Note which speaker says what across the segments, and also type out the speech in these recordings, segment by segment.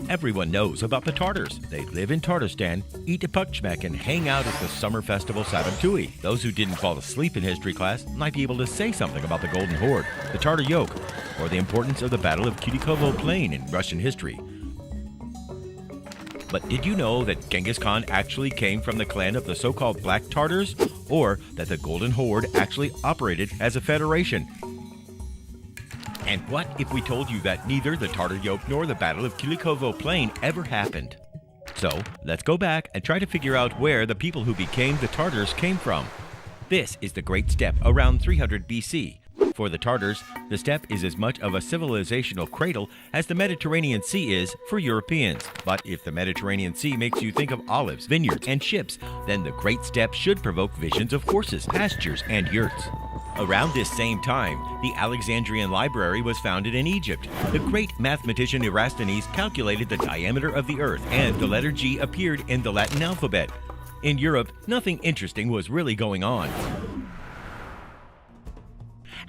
Speaker 1: Everyone knows about the Tartars. They live in Tartarstan, eat a pachmak, and hang out at the summer festival Sabantuy. Those who didn't fall asleep in history class might be able to say something about the Golden Horde, the Tartar yoke, or the importance of the Battle of Kulikovo Plain in Russian history. But did you know that Genghis Khan actually came from the clan of the so-called Black Tartars? Or that the Golden Horde actually operated as a federation? And what if we told you that neither the Tartar yoke nor the Battle of Kulikovo Plain ever happened? So, let's go back and try to figure out where the people who became the Tartars came from. This is the Great Steppe around 300 BC. For the Tartars, the steppe is as much of a civilizational cradle as the Mediterranean Sea is for Europeans. But if the Mediterranean Sea makes you think of olives, vineyards, and ships, then the Great Steppe should provoke visions of horses, pastures, and yurts. Around this same time, the Alexandrian Library was founded in Egypt. The great mathematician Eratosthenes calculated the diameter of the Earth, and the letter G appeared in the Latin alphabet. In Europe, nothing interesting was really going on.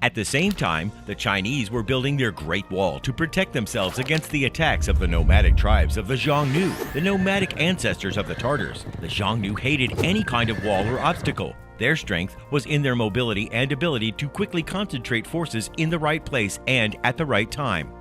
Speaker 1: At the same time, the Chinese were building their Great Wall to protect themselves against the attacks of the nomadic tribes of the Xiongnu, the nomadic ancestors of the Tartars. The Xiongnu hated any kind of wall or obstacle. Their strength was in their mobility and ability to quickly concentrate forces in the right place and at the right time.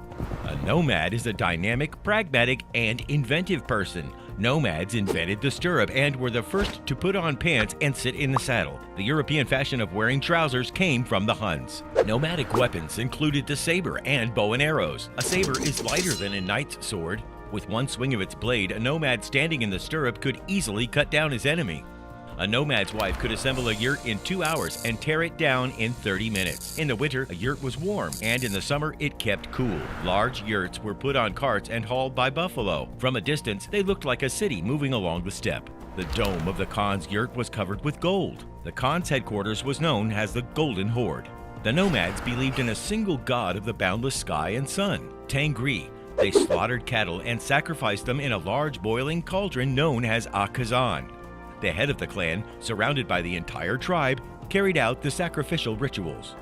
Speaker 1: A nomad is a dynamic, pragmatic, and inventive person. Nomads invented the stirrup and were the first to put on pants and sit in the saddle. The European fashion of wearing trousers came from the Huns. Nomadic weapons included the saber and bow and arrows. A saber is lighter than a knight's sword. With one swing of its blade, a nomad standing in the stirrup could easily cut down his enemy. A nomad's wife could assemble a yurt in 2 hours and tear it down in 30 minutes. In the winter, a yurt was warm, and in the summer, it kept cool. Large yurts were put on carts and hauled by buffalo. From a distance, they looked like a city moving along the steppe. The dome of the Khan's yurt was covered with gold. The Khan's headquarters was known as the Golden Horde. The nomads believed in a single god of the boundless sky and sun, Tangri. They slaughtered cattle and sacrificed them in a large boiling cauldron known as a kazan. The head of the clan, surrounded by the entire tribe, carried out the sacrificial rituals.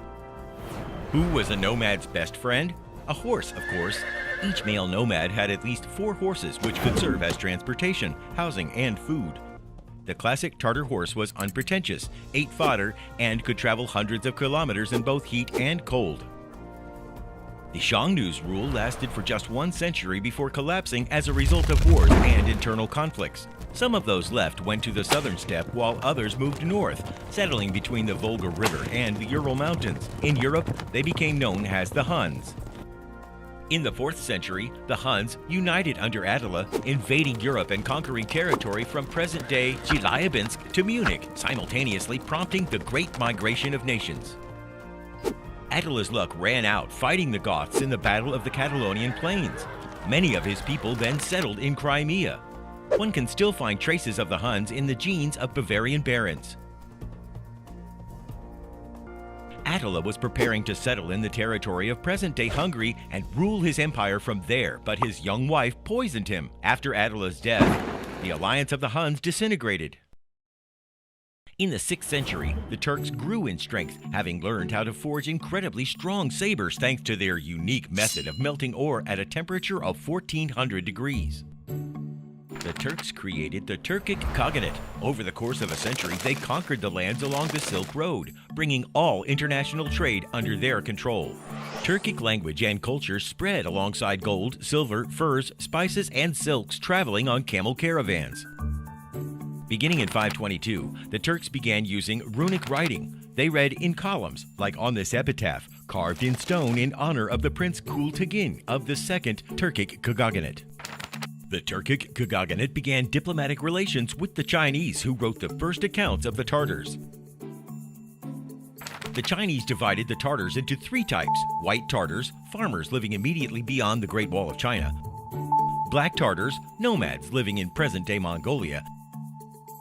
Speaker 1: Who was a nomad's best friend? A horse, of course. Each male nomad had at least 4 horses which could serve as transportation, housing, and food. The classic Tartar horse was unpretentious, ate fodder, and could travel hundreds of kilometers in both heat and cold. The Xiongnu's rule lasted for just 1 century before collapsing as a result of wars and internal conflicts. Some of those left went to the southern steppe while others moved north, settling between the Volga River and the Ural Mountains. In Europe, they became known as the Huns. In the 4th century, the Huns united under Attila, invading Europe and conquering territory from present-day Chelyabinsk to Munich, simultaneously prompting the Great Migration of Nations. Attila's luck ran out fighting the Goths in the Battle of the Catalonian Plains. Many of his people then settled in Crimea. One can still find traces of the Huns in the genes of Bavarian barons. Attila was preparing to settle in the territory of present-day Hungary and rule his empire from there, but his young wife poisoned him. After Attila's death, the alliance of the Huns disintegrated. In the 6th century, the Turks grew in strength, having learned how to forge incredibly strong sabers thanks to their unique method of melting ore at a temperature of 1400 degrees. The Turks created the Turkic Khaganate. Over the course of a century, they conquered the lands along the Silk Road, bringing all international trade under their control. Turkic language and culture spread alongside gold, silver, furs, spices, and silks traveling on camel caravans. Beginning in 522, the Turks began using runic writing. They read in columns, like on this epitaph, carved in stone in honor of the Prince Kultigin of the Second Turkic Khaganate. The Turkic Khaganate began diplomatic relations with the Chinese, who wrote the first accounts of the Tartars. The Chinese divided the Tartars into 3 types: white Tartars, farmers living immediately beyond the Great Wall of China; black Tartars, nomads living in present-day Mongolia;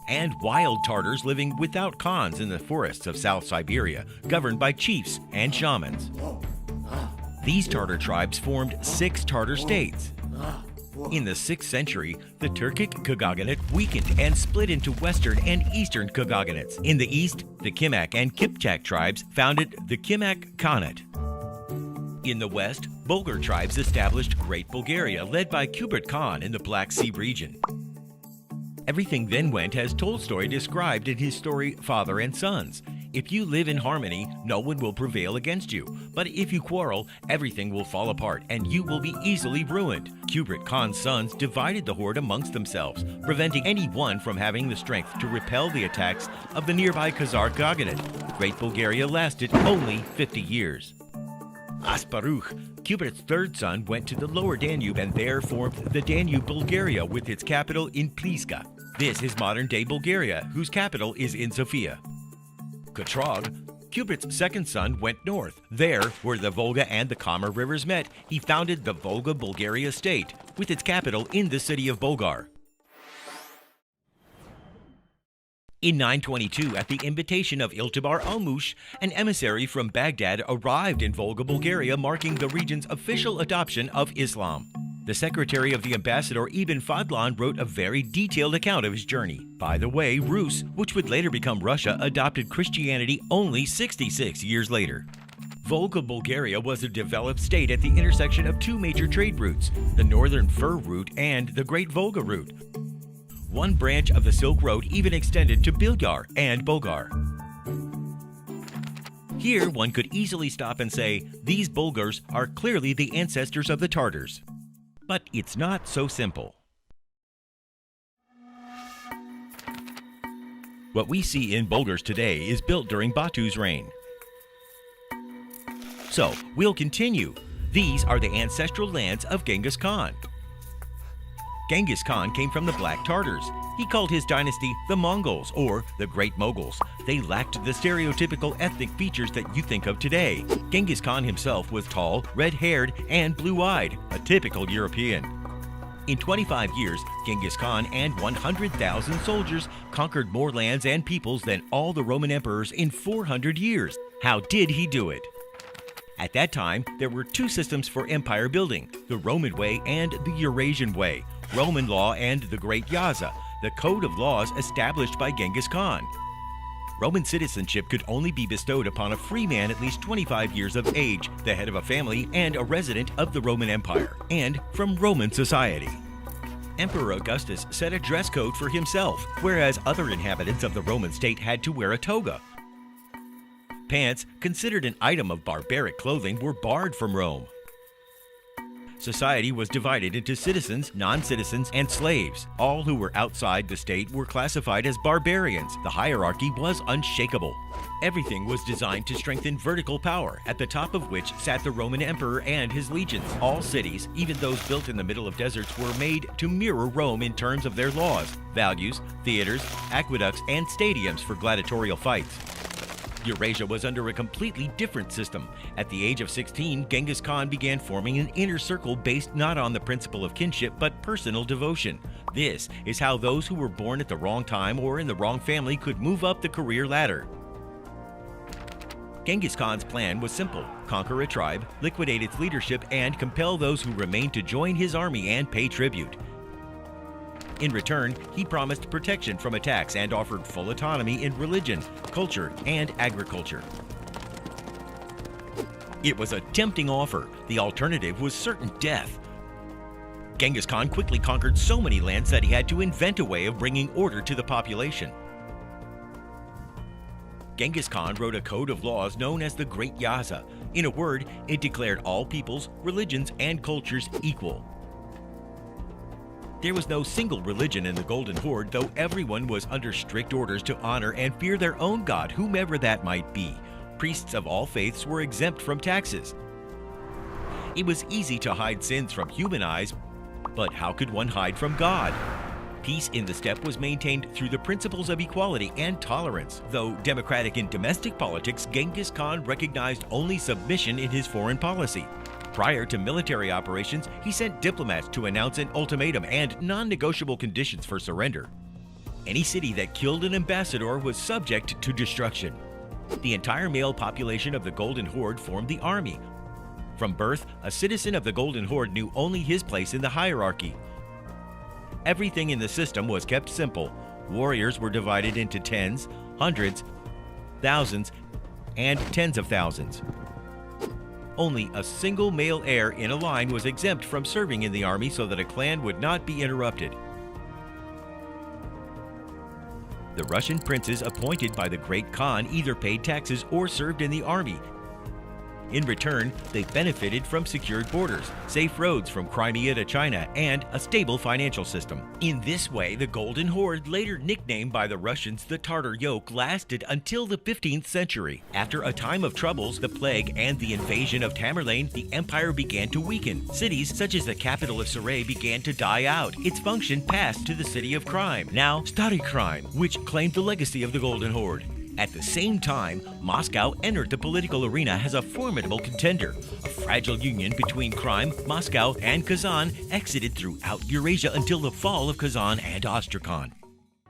Speaker 1: and wild Tartars living without Khans in the forests of South Siberia, governed by chiefs and shamans. These Tartar tribes formed 6 Tartar states. In the 6th century, the Turkic Khaganate weakened and split into western and eastern Khaganates. In the east, the Kimak and Kipchak tribes founded the Kimak Khanate. In the west, Bulgar tribes established Great Bulgaria, led by Kubrat Khan in the Black Sea region. Everything then went as Tolstoy described in his story Father and Sons. If you live in harmony, no one will prevail against you. But if you quarrel, everything will fall apart and you will be easily ruined. Kubrat Khan's sons divided the horde amongst themselves, preventing any one from having the strength to repel the attacks of the nearby Khazar Khaganate. Great Bulgaria lasted only 50 years. Asparuch, Kubrat's third son, went to the lower Danube and there formed the Danube Bulgaria with its capital in Pliska. This is modern-day Bulgaria, whose capital is in Sofia. Kotrog, Kubrat's second son, went north. There, where the Volga and the Kama rivers met, he founded the Volga-Bulgaria state, with its capital in the city of Bulgar. In 922, at the invitation of Iltibar Almush, an emissary from Baghdad arrived in Volga, Bulgaria, marking the region's official adoption of Islam. The secretary of the ambassador Ibn Fadlan wrote a very detailed account of his journey. By the way, Rus, which would later become Russia, adopted Christianity only 66 years later. Volga, Bulgaria was a developed state at the intersection of two major trade routes, the Northern Fur Route and the Great Volga Route. One branch of the Silk Road even extended to Bilgar and Bulgar. Here, one could easily stop and say, these Bulgars are clearly the ancestors of the Tartars. But it's not so simple. What we see in Bulgars today is built during Batu's reign. So, we'll continue. These are the ancestral lands of Genghis Khan. Genghis Khan came from the Black Tartars. He called his dynasty the Mongols, or the Great Moguls. They lacked the stereotypical ethnic features that you think of today. Genghis Khan himself was tall, red-haired, and blue-eyed, a typical European. In 25 years, Genghis Khan and 100,000 soldiers conquered more lands and peoples than all the Roman emperors in 400 years. How did he do it? At that time, there were two systems for empire building, the Roman way and the Eurasian way, Roman law and the Great Yaza, the code of laws established by Genghis Khan. Roman citizenship could only be bestowed upon a free man at least 25 years of age, the head of a family, and a resident of the Roman Empire, and from Roman society. Emperor Augustus set a dress code for himself, whereas other inhabitants of the Roman state had to wear a toga. Pants, considered an item of barbaric clothing, were barred from Rome. Society was divided into citizens, non-citizens, and slaves. All who were outside the state were classified as barbarians. The hierarchy was unshakable. Everything was designed to strengthen vertical power, at the top of which sat the Roman emperor and his legions. All cities, even those built in the middle of deserts, were made to mirror Rome in terms of their laws, values, theaters, aqueducts, and stadiums for gladiatorial fights. Eurasia was under a completely different system. At the age of 16, Genghis Khan began forming an inner circle based not on the principle of kinship but personal devotion. This is how those who were born at the wrong time or in the wrong family could move up the career ladder. Genghis Khan's plan was simple: conquer a tribe, liquidate its leadership, and compel those who remained to join his army and pay tribute. In return, he promised protection from attacks and offered full autonomy in religion, culture, and agriculture. It was a tempting offer. The alternative was certain death. Genghis Khan quickly conquered so many lands that he had to invent a way of bringing order to the population. Genghis Khan wrote a code of laws known as the Great Yaza. In a word, it declared all peoples, religions, and cultures equal. There was no single religion in the Golden Horde, though everyone was under strict orders to honor and fear their own god, whomever that might be. Priests of all faiths were exempt from taxes. It was easy to hide sins from human eyes, but how could one hide from God? Peace in the steppe was maintained through the principles of equality and tolerance. Though democratic in domestic politics, Genghis Khan recognized only submission in his foreign policy. Prior to military operations, he sent diplomats to announce an ultimatum and non-negotiable conditions for surrender. Any city that killed an ambassador was subject to destruction. The entire male population of the Golden Horde formed the army. From birth, a citizen of the Golden Horde knew only his place in the hierarchy. Everything in the system was kept simple. Warriors were divided into tens, hundreds, thousands, and tens of thousands. Only a single male heir in a line was exempt from serving in the army so that a clan would not be interrupted. The Russian princes appointed by the Great Khan either paid taxes or served in the army. In return, they benefited from secured borders, safe roads from Crimea to China, and a stable financial system. In this way, the Golden Horde, later nicknamed by the Russians the Tartar Yoke, lasted until the 15th century. After a time of troubles, the plague, and the invasion of Tamerlane, the empire began to weaken. Cities such as the capital of Saray began to die out. Its function passed to the city of crime, now Stary Crime, which claimed the legacy of the Golden Horde. At the same time, Moscow entered the political arena as a formidable contender. A fragile union between crime, Moscow, and Kazan exited throughout Eurasia until the fall of Kazan and Astrakhan.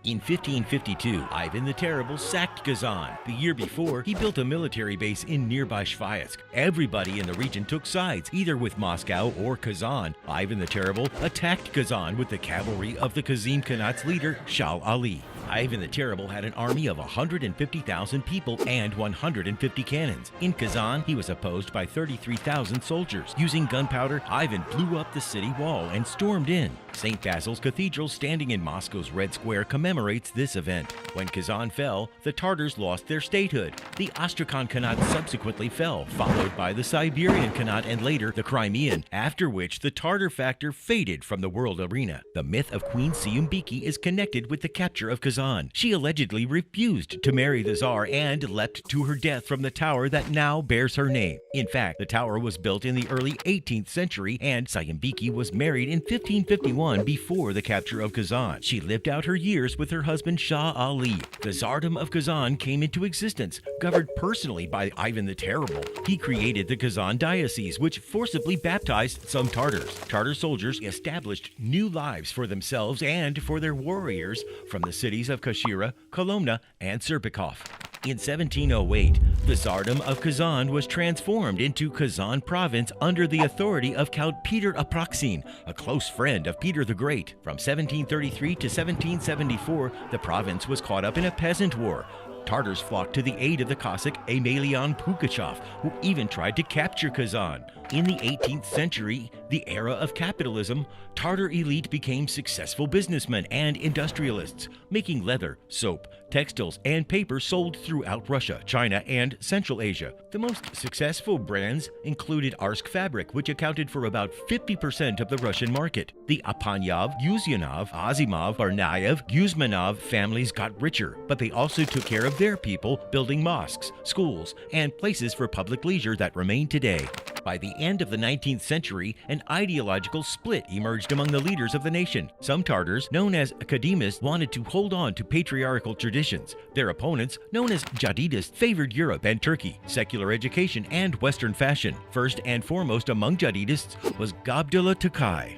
Speaker 1: In 1552, Ivan the Terrible sacked Kazan. The year before, he built a military base in nearby Shvaysk. Everybody in the region took sides, either with Moscow or Kazan. Ivan the Terrible attacked Kazan with the cavalry of the Kazim Khanat's leader, Shah Ali. Ivan the Terrible had an army of 150,000 people and 150 cannons. In Kazan, he was opposed by 33,000 soldiers. Using gunpowder, Ivan blew up the city wall and stormed in. St. Basil's Cathedral, standing in Moscow's Red Square, commemorates this event. When Kazan fell, the Tartars lost their statehood. The Astrakhan Khanat subsequently fell, followed by the Siberian Khanat and later the Crimean, after which the Tartar factor faded from the world arena. The myth of Queen Siumbiki is connected with the capture of Kazan. She allegedly refused to marry the Tsar and leapt to her death from the tower that now bears her name. In fact, the tower was built in the early 18th century, and Siumbiki was married in 1551 before the capture of Kazan. She lived out her years with her husband Shah Ali. The Tsardom of Kazan came into existence, governed personally by Ivan the Terrible. He created the Kazan Diocese, which forcibly baptized some Tartars. Tartar soldiers established new lives for themselves and for their warriors from the cities of Kashira, Kolomna, and Serpikov. In 1708, the Tsardom of Kazan was transformed into Kazan province under the authority of Count Peter Apraxin, a close friend of Peter the Great. From 1733 to 1774, the province was caught up in a peasant war. Tartars flocked to the aid of the Cossack Emelian Pugachev, who even tried to capture Kazan. In the 18th century, the era of capitalism, Tartar elite became successful businessmen and industrialists, making leather, soap, textiles, and paper sold throughout Russia, China, and Central Asia. The most successful brands included Arsk fabric, which accounted for about 50% of the Russian market. The Apanyav, Yuzyanov, Azimov, Barnayev, Guzmanov families got richer, but they also took care of their people, building mosques, schools, and places for public leisure that remain today. By the end of the 19th century, an ideological split emerged among the leaders of the nation. Some Tartars, known as Akademists, wanted to hold on to patriarchal traditions. Their opponents, known as Jadidists, favored Europe and Turkey, secular education, and Western fashion. First and foremost among Jadidists was Gabdullah Tokai.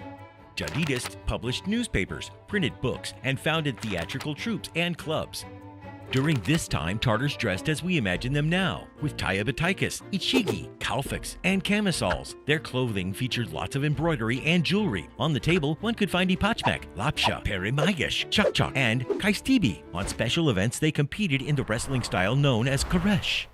Speaker 1: Jadidists published newspapers, printed books, and founded theatrical troupes and clubs. During this time, Tartars dressed as we imagine them now, with tayabatikas, ichigi, kalfiks, and camisoles. Their clothing featured lots of embroidery and jewelry. On the table, one could find ipachmak, lapsha, perimagish, chakchak, and kaistibi. On special events, they competed in the wrestling style known as karesh.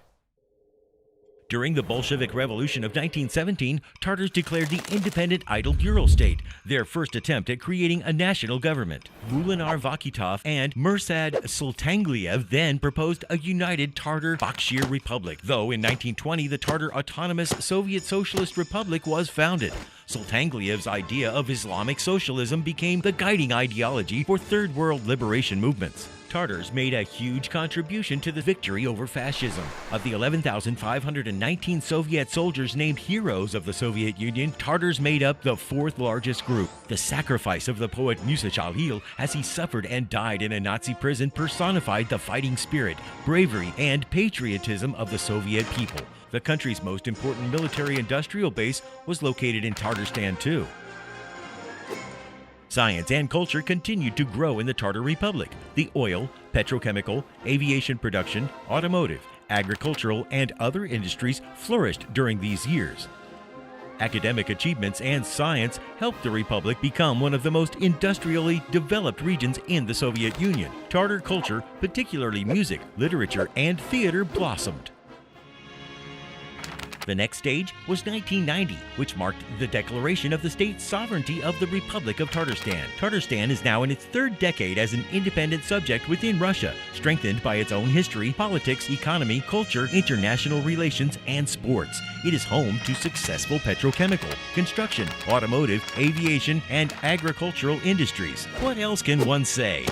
Speaker 1: During the Bolshevik Revolution of 1917, Tartars declared the independent Idle Ural state, their first attempt at creating a national government. Bulinar Vakitov and Mirsad Sultangliev then proposed a united Tartar Bakshir Republic, though in 1920 the Tartar Autonomous Soviet Socialist Republic was founded. Sultangliev's idea of Islamic socialism became the guiding ideology for Third World liberation movements. Tartars made a huge contribution to the victory over fascism. Of the 11,519 Soviet soldiers named heroes of the Soviet Union, Tartars made up the fourth largest group. The sacrifice of the poet Musa Jalil as he suffered and died in a Nazi prison personified the fighting spirit, bravery, and patriotism of the Soviet people. The country's most important military-industrial base was located in Tatarstan too. Science and culture continued to grow in the Tartar Republic. The oil, petrochemical, aviation production, automotive, agricultural, and other industries flourished during these years. Academic achievements and science helped the Republic become one of the most industrially developed regions in the Soviet Union. Tartar culture, particularly music, literature, and theater, blossomed. The next stage was 1990, which marked the declaration of the state's sovereignty of the Republic of Tatarstan. Tatarstan is now in its third decade as an independent subject within Russia, strengthened by its own history, politics, economy, culture, international relations, and sports. It is home to successful petrochemical, construction, automotive, aviation, and agricultural industries. What else can one say?